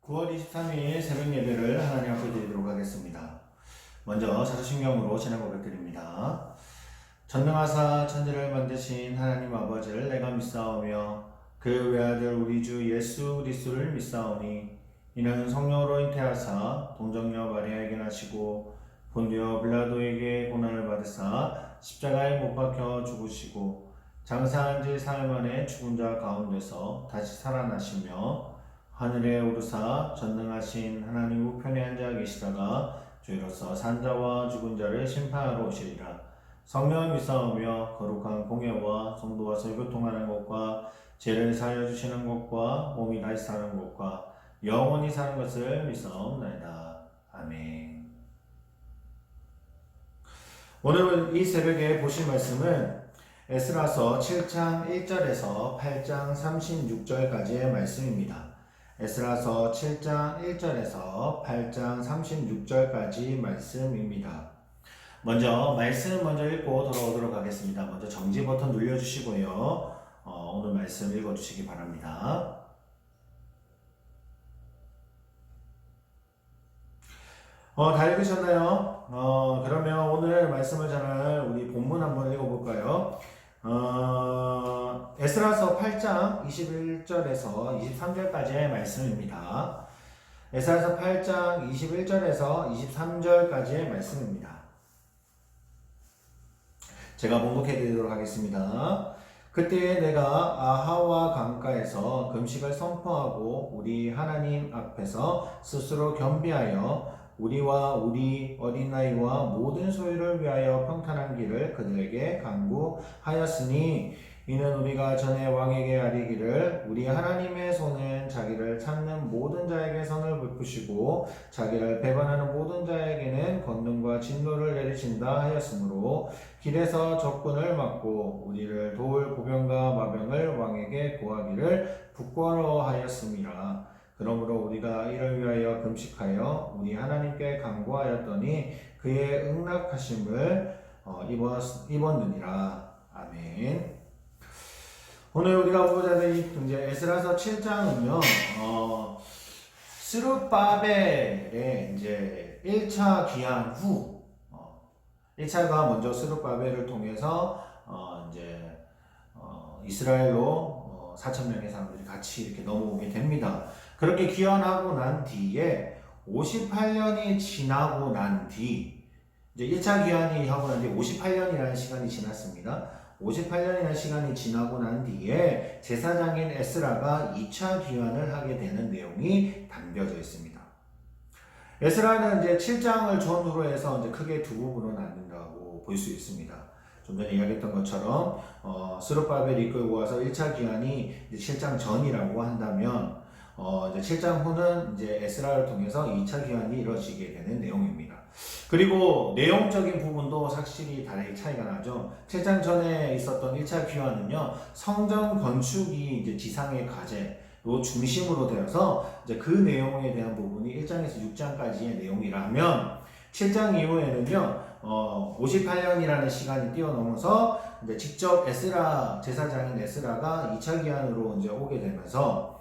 9월 23일 새벽 예배를 하나님 앞에 드리도록 하겠습니다. 먼저 사도신경으로 제나 고백드립니다. 전능하사 천지를 만드신 하나님 아버지를 내가 믿사오며 그 외아들 우리 주 예수 그리스도를 믿사오니 이는 성령으로 잉태하사 동정녀 마리아에게 나시고 본디오 빌라도에게 고난을 받으사 십자가에 못 박혀 죽으시고 장사한 지 사흘 만에 죽은 자 가운데서 다시 살아나시며 하늘에 오르사 전능하신 하나님 우편에 앉아 계시다가 주로서 산자와 죽은 자를 심판하러 오시리라. 성령을 믿사오며 거룩한 공예와 성도와 설교통하는 것과 죄를 사하여 주시는 것과 몸이 다시 사는 것과 영원히 사는 것을 믿사옵나이다. 아멘. 오늘 이 새벽에 보실 말씀은 에스라서 7장 1절에서 8장 36절까지의 말씀입니다. 에스라서 7장 1절에서 8장 36절까지 말씀입니다. 말씀 먼저 읽고 돌아오도록 하겠습니다. 먼저 정지 버튼 눌러주시고요. 오늘 말씀 읽어주시기 바랍니다. 다 읽으셨나요? 그러면 오늘 말씀을 전할 우리 본문 한번 읽어볼까요? 에스라서 8장 21절에서 23절까지의 말씀입니다. 에스라서 8장 21절에서 23절까지의 말씀입니다. 제가 봉독해 드리도록 하겠습니다. 그때 내가 아하와 강가에서 금식을 선포하고 우리 하나님 앞에서 스스로 겸비하여 우리와 우리 어린아이와 모든 소유를 위하여 평탄한 길을 그들에게 강구하였으니 이는 우리가 전에 왕에게 아뢰기를 우리 하나님의 손은 자기를 찾는 모든 자에게 선을 베푸시고 자기를 배반하는 모든 자에게는 권능과 진노를 내리신다 하였으므로 길에서 적군을 막고 우리를 도울 보병과 마병을 왕에게 구하기를 부끄러워하였음이라. 그러므로 우리가 이를 위하여 금식하여 우리 하나님께 간구하였더니 그의 응답하심을 입었느니라. 아멘. 오늘 우리가 보고자 될 이제 에스라서 7장은요, 스룹바벨의 이제 1차 귀환 후, 1차가 먼저 스룹바벨을 통해서 이스라엘로 4,000명의 사람들이 같이 이렇게 넘어오게 됩니다. 그렇게 귀환하고 난 뒤에 58년이 지나고 난 뒤, 이제 1차 귀환이 하고 난 뒤에 58년이라는 시간이 지났습니다. 58년이라는 시간이 지나고 난 뒤에 제사장인 에스라가 2차 귀환을 하게 되는 내용이 담겨져 있습니다. 에스라는 이제 7장을 전후로 해서 이제 크게 두 부분으로 나눈다고 볼 수 있습니다. 좀 전에 이야기했던 것처럼 스룹바벨이 이끌고 와서 1차 귀환이 이제 7장 전이라고 한다면 이제 7장 후는 이제 에스라를 통해서 2차 귀환이 이루어지게 되는 내용입니다. 그리고 내용적인 부분도 확실히 다르게 차이가 나죠. 7장 전에 있었던 1차 귀환은요, 성전 건축이 이제 지상의 과제로 중심으로 되어서 이제 그 내용에 대한 부분이 1장에서 6장까지의 내용이라면 7장 이후에는요, 58년이라는 시간이 뛰어넘어서 이제 직접 에스라, 제사장인 에스라가 2차 귀환으로 이제 오게 되면서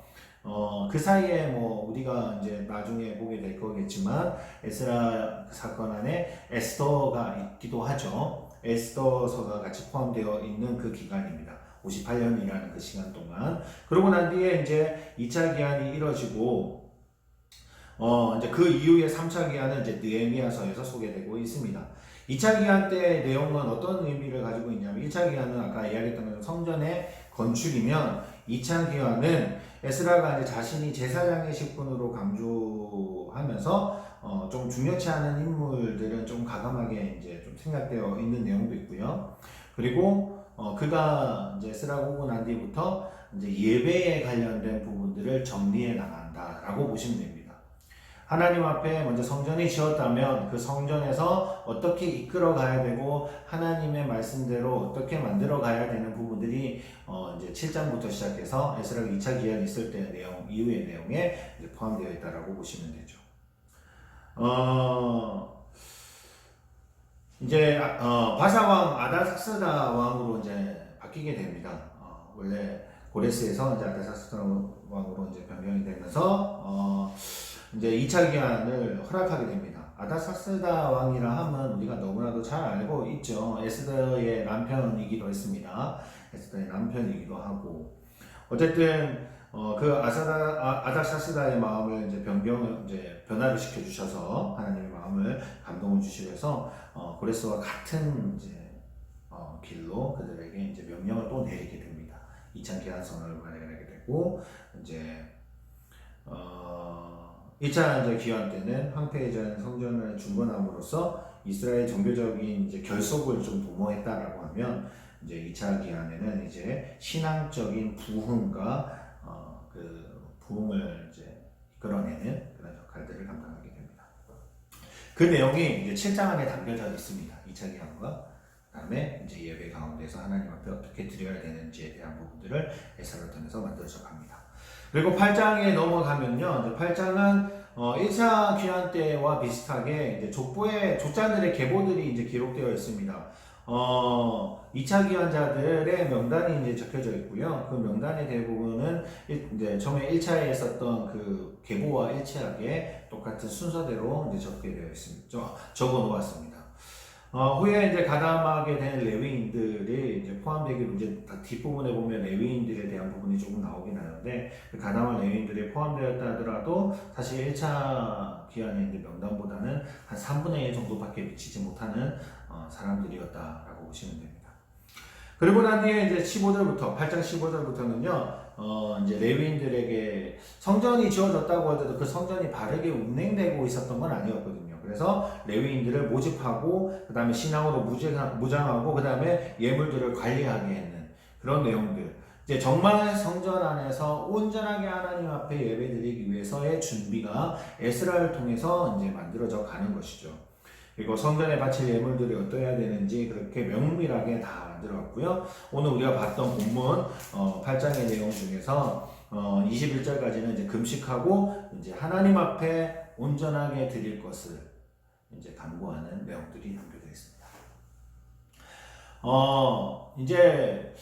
그 사이에 우리가 이제 나중에 보게 될 거겠지만 에스라 사건 안에 에스더가 있기도 하죠. 에스더서가 같이 포함되어 있는 그 기간입니다. 58년이라는 그 시간 동안. 그러고 난 뒤에 이제 2차 기한이 이뤄지고 이제 그 이후에 3차 기한은 이제 느헤미야서에서 소개되고 있습니다. 2차 기한 때 내용은 어떤 의미를 가지고 있냐면 1차 기한은 아까 이야기했던 것처럼 성전의 건축이면 2차 기한은 에스라가 이제 자신이 제사장의 직분으로 강조하면서 좀 중요치 않은 인물들은 좀 가감하게 이제 좀 생각되어 있는 내용도 있고요. 그리고 그가 이제 에스라가 오고 난 뒤부터 이제 예배에 관련된 부분들을 정리해 나간다라고 보시면 됩니다. 하나님 앞에 먼저 성전이 지었다면 그 성전에서 어떻게 이끌어 가야 되고 하나님의 말씀대로 어떻게 만들어 가야 되는 부분들이 이제 7장부터 시작해서 에스라가 2차 기한이 있을 때 내용 이후의 내용에 이제 포함되어 있다라고 보시면 되죠. 이제 바사왕 아다삭스다 왕으로 이제 바뀌게 됩니다. 원래 고레스에서 이제 아다사스다 왕으로 이제 변경이 되면서 이제 2차 기한을 허락하게 됩니다. 아다사스다 왕이라 하면 우리가 너무나도 잘 알고 있죠. 에스더의 남편이기도 했습니다. 에스더의 남편이기도 하고 어쨌든 그 아닥사스다의 마음을 이제 변화를 시켜 주셔서 하나님의 마음을 감동을 주시면서 고레스와 같은 이제 길로 그들에게 이제 명령을 또 내리게 됩니다. 2차 기한 선언을 발행하게 되고 이제 2차 이제 기한 때는 황폐해진 성전을 중건함으로써 이스라엘 종교적인 이제 결속을 좀 도모했다라고 하면 이제 2차 기한에는 이제 신앙적인 부흥과 그 부흥을 이제 이끌어내는 그런 역할들을 감당하게 됩니다. 그 내용이 이제 7장 안에 담겨져 있습니다. 2차 기한과 그다음에 이제 예배 가운데서 하나님 앞에 어떻게 드려야 되는지에 대한 부분들을 에스라를 통해서 만들어져 갑니다. 그리고 8장에 넘어가면요. 8장은 1차 귀환 때와 비슷하게 이제 족장들의 계보들이 이제 기록되어 있습니다. 2차 귀환자들의 명단이 이제 적혀져 있고요. 그 명단의 대부분은 이제 처음에 1차에 있었던 그 계보와 일치하게 똑같은 순서대로 이제 적게 되어 있습니다. 적어 놓았습니다. 후에 이제 가담하게 된 레위인들이 이제 포함되기로 이제 뒷부분에 보면 레위인들에 대한 부분이 조금 나오긴 하는데 그 가담한 레위인들이 포함되었다 하더라도 사실 1차 기한의 이제 명단보다는 한 3분의 1 정도밖에 미치지 못하는 사람들이었다라고 보시면 됩니다. 그리고 난 뒤에 이제 15절부터 8장 15절부터는요. 이제 레위인들에게 성전이 지어졌다고 하더라도 그 성전이 바르게 운행되고 있었던 건 아니었거든요. 그래서 레위인들을 모집하고 그 다음에 신앙으로 무장하고 그 다음에 예물들을 관리하게 했는 그런 내용들. 이제 정말 성전 안에서 온전하게 하나님 앞에 예배드리기 위해서의 준비가 에스라를 통해서 이제 만들어져 가는 것이죠. 그리고 성전에 바칠 예물들이 어떠해야 되는지 그렇게 명밀하게 다 만들어왔고요. 오늘 우리가 봤던 본문 8장의 내용 중에서 21절까지는 이제 금식하고 이제 하나님 앞에 온전하게 드릴 것을 이제 강구하는 내용들이 담겨져 있습니다. 이제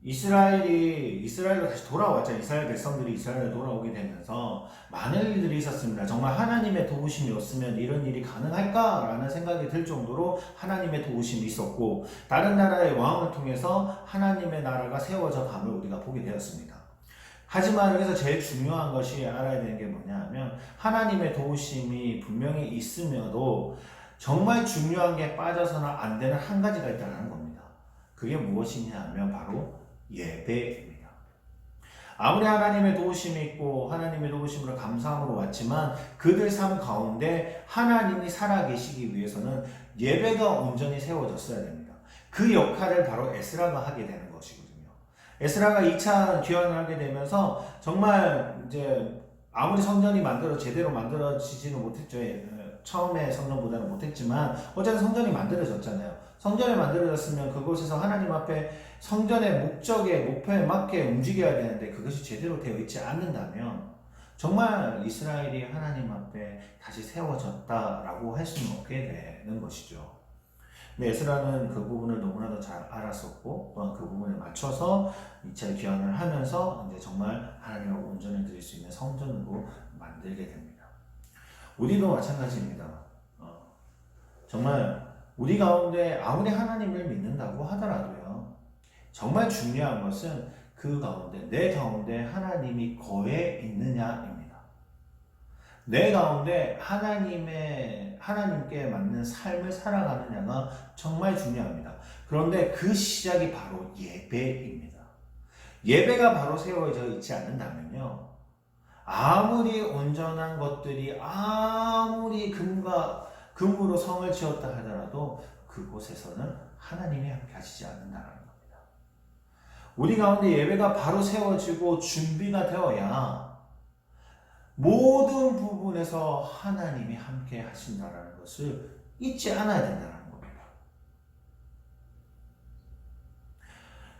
이스라엘로 다시 돌아왔잖아요. 이스라엘 백성들이 이스라엘에 돌아오게 되면서 많은 일들이 있었습니다. 정말 하나님의 도우심이 없으면 이런 일이 가능할까라는 생각이 들 정도로 하나님의 도우심이 있었고 다른 나라의 왕을 통해서 하나님의 나라가 세워져 감을 우리가 보게 되었습니다. 하지만 여기서 제일 중요한 것이 알아야 되는 게 뭐냐 하면 하나님의 도우심이 분명히 있으며도 정말 중요한 게 빠져서는 안 되는 한 가지가 있다는 겁니다. 그게 무엇이냐 하면 바로 예배입니다. 아무리 하나님의 도우심이 있고 하나님의 도우심으로 감사함으로 왔지만 그들 삶 가운데 하나님이 살아계시기 위해서는 예배가 온전히 세워졌어야 됩니다. 그 역할을 바로 에스라가 하게 되는 것이거든요. 에스라가 2차 귀환을 하게 되면서 정말 이제 아무리 성전이 제대로 만들어지지는 못했죠. 처음에 성전보다는 못했지만 어쨌든 성전이 만들어졌잖아요. 성전이 만들어졌으면 그곳에서 하나님 앞에 성전의 목표에 맞게 움직여야 되는데 그것이 제대로 되어 있지 않는다면 정말 이스라엘이 하나님 앞에 다시 세워졌다라고 할 수는 없게 되는 것이죠. 근데 에스라는 그 부분을 너무나도 잘 알았었고 또한 그 부분에 맞춰서 2차 귀환을 하면서 이제 정말 하나님하고 온전히 드릴 수 있는 성전으로 만들게 됩니다. 우리도 마찬가지입니다. 정말 우리 가운데 아무리 하나님을 믿는다고 하더라도요. 정말 중요한 것은 그 가운데 내 가운데 하나님이 거해 있느냐입니다. 내 가운데 하나님께 맞는 삶을 살아가느냐가 정말 중요합니다. 그런데 그 시작이 바로 예배입니다. 예배가 바로 세워져 있지 않는다면요. 아무리 온전한 것들이 아무리 금으로 성을 지었다 하더라도 그곳에서는 하나님이 함께 하시지 않는다는 겁니다. 우리 가운데 예배가 바로 세워지고 준비가 되어야 모든 부분에서 하나님이 함께 하신다는 것을 잊지 않아야 된다는 겁니다.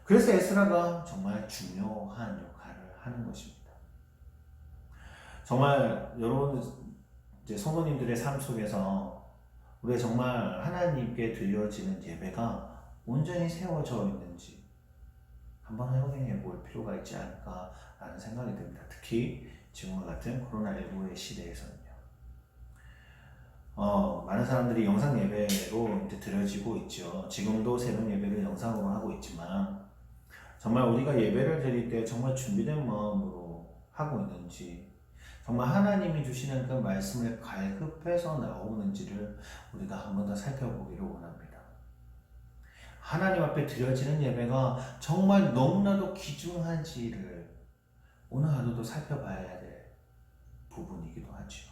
그래서 에스라가 정말 중요한 역할을 하는 것입니다. 정말 여러분 이제 성도님들의 삶 속에서 우리가 정말 하나님께 드려지는 예배가 온전히 세워져 있는지 한번 회복해 볼 필요가 있지 않을까라는 생각이 듭니다. 특히 지금과 같은 코로나19의 시대에서는요. 많은 사람들이 영상 예배로 이제 드려지고 있죠. 지금도 새벽 예배를 영상으로 하고 있지만 정말 우리가 예배를 드릴 때 정말 준비된 마음으로 하고 있는지, 정말 하나님이 주시는 그 말씀을 갈급해서 나오는지를 우리가 한 번 더 살펴보기를 원합니다. 하나님 앞에 드려지는 예배가 정말 너무나도 귀중한지를 오늘 하루도 살펴봐야 될 부분이기도 하죠.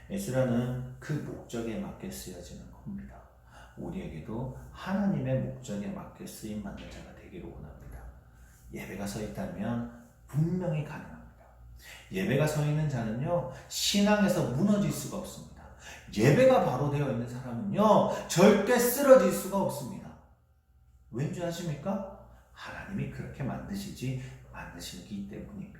에스라는 그 목적에 맞게 쓰여지는 겁니다. 우리에게도 하나님의 목적에 맞게 쓰임 받는 자가 되기를 원합니다. 예배가 서 있다면 분명히 가능합니다. 예배가 서 있는 자는요, 신앙에서 무너질 수가 없습니다. 예배가 바로 되어 있는 사람은요, 절대 쓰러질 수가 없습니다. 왠지 아십니까? 하나님이 그렇게 만드시기 때문입니다.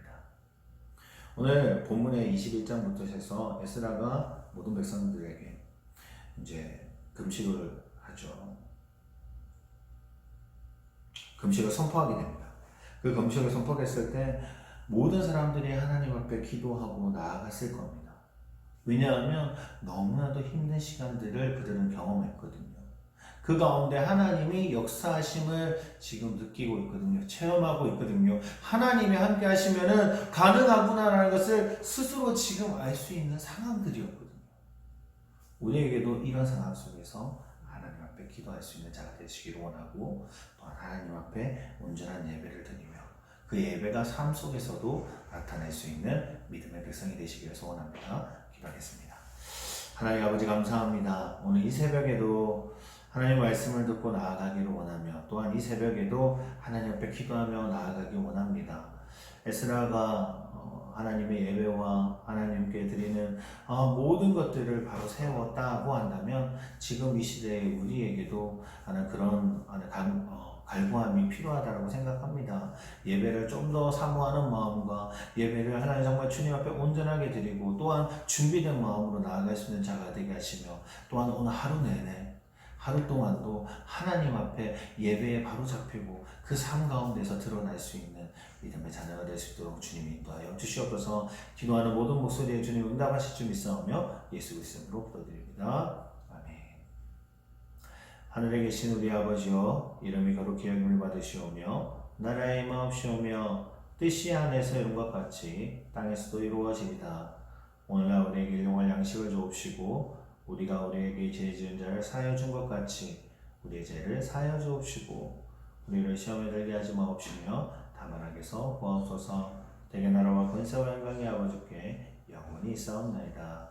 오늘 본문의 21장부터 해서 에스라가 모든 백성들에게 이제 금식을 하죠. 금식을 선포하게 됩니다. 그 금식을 선포했을 때 모든 사람들이 하나님 앞에 기도하고 나아갔을 겁니다. 왜냐하면 너무나도 힘든 시간들을 그들은 경험했거든요. 그 가운데 하나님이 역사하심을 지금 느끼고 있거든요. 체험하고 있거든요. 하나님이 함께 하시면은 가능하구나라는 것을 스스로 지금 알 수 있는 상황들이었거든요. 우리에게도 이런 상황 속에서 하나님 앞에 기도할 수 있는 자가 되시기를 원하고, 또한 하나님 앞에 온전한 예배를 드리며 그 예배가 삶 속에서도 나타낼 수 있는 믿음의 백성이 되시기를 소원합니다. 기도하겠습니다. 하나님 아버지 감사합니다. 오늘 이 새벽에도 하나님 말씀을 듣고 나아가기를 원하며, 또한 이 새벽에도 하나님 앞에 기도하며 나아가기 원합니다. 에스라가 하나님의 예배와 하나님께 드리는 모든 것들을 바로 세웠다고 한다면 지금 이 시대에 우리에게도 그런 갈구함이 필요하다고 생각합니다. 예배를 좀 더 사모하는 마음과 예배를 하나님 정말 주님 앞에 온전하게 드리고, 또한 준비된 마음으로 나아갈 수 있는 자가 되게 하시며, 또한 오늘 하루 내내 하루 동안도 하나님 앞에 예배에 바로 잡히고 그 삶 가운데서 드러날 수 있는 믿음의 자녀가 될 수 있도록 주님이 인도하여 주시옵소서. 기도하는 모든 목소리에 주님 응답하실 줄 믿사오며 예수 그리스도로 기도드립니다. 아멘. 하늘에 계신 우리 아버지여, 이름이 거룩히 여김을 받으시오며 나라의 마옵시오며 뜻이 하늘에서 이룬 것 같이 땅에서도 이루어지이다. 오늘날 우리에게 일용할 양식을 주옵시고, 우리가 우리에게 죄 지은 자를 사하여 준 것 같이 우리의 죄를 사하여 주옵시고, 우리를 시험에 들게 하지 마옵시며 다만 악에서 구하옵소서. 대개 나라와 권세와 영광이 아버지께 영원히 있사옵나이다.